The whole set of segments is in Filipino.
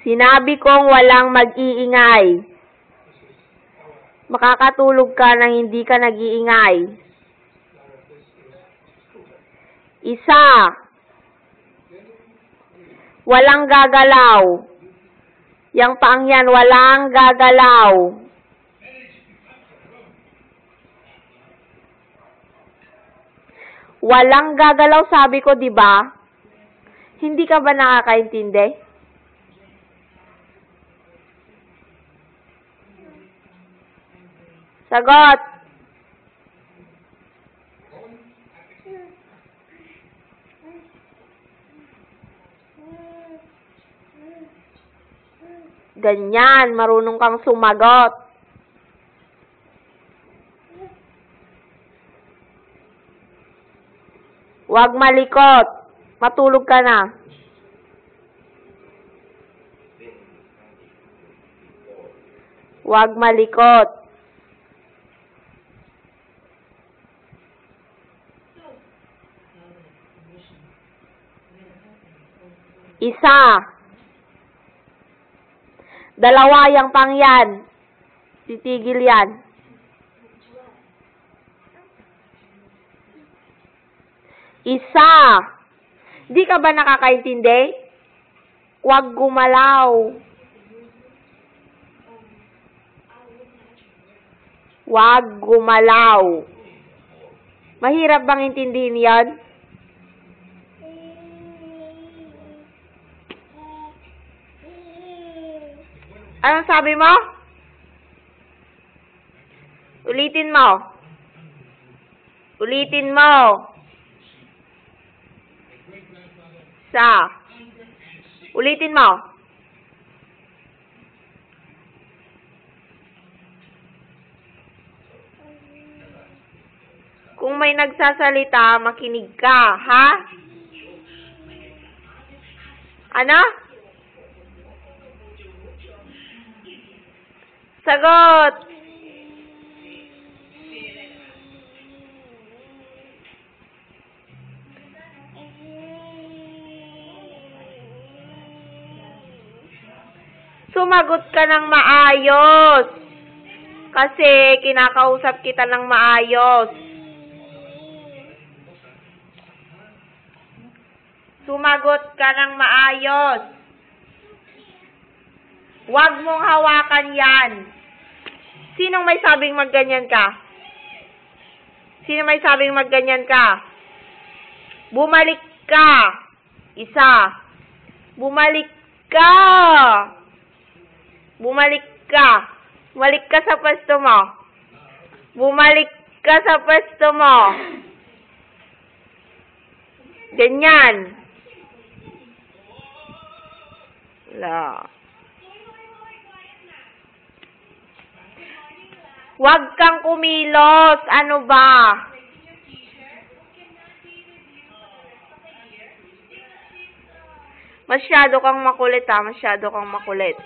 Sinabi kong walang mag-iingay. Makakatulog ka nang hindi ka nag-iingay. Isa. Walang gagalaw. Yang paang yan, walang gagalaw. Walang gagalaw, sabi ko, di ba? Hindi ka ba nakakaintindi? Sagot. Ganyan, marunong kang sumagot. Huwag malikot. Matulog ka na. Huwag malikot. Isa. Dalawa yang pang yan. Titigil yan. Isa. Di ka ba nakakaintindi? Huwag gumalaw. Huwag gumalaw. Mahirap bang intindihin yan? Anong sabi mo? Ulitin mo. Ulitin mo. Ulitin mo. Kung may nagsasalita, makinig ka, ha? Ano? Sagot. Sumagot ka ng maayos. Kasi kinakausap kita ng maayos. Sumagot ka ng maayos. Huwag mong hawakan yan. Sinong may sabing magganyan ka? Sino may sabing magganyan ka? Bumalik ka. Isa. Bumalik ka. Bumalik ka. Bumalik ka sa pwesto mo. Bumalik ka sa pwesto mo. Ganyan. Wala. Huwag kang kumilos. Ano ba? Masyado kang makulit, ha? Masyado kang makulit.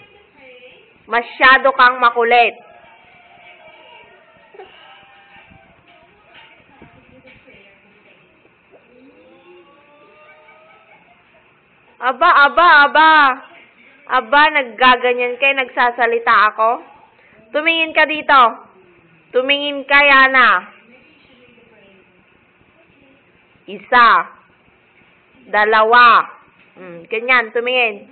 Masyado kang makulit. Aba, naggaganyan kayo, nagsasalita ako. Tumingin ka dito. Tumingin ka, Yana. Isa. Dalawa. Ganyan, tumingin.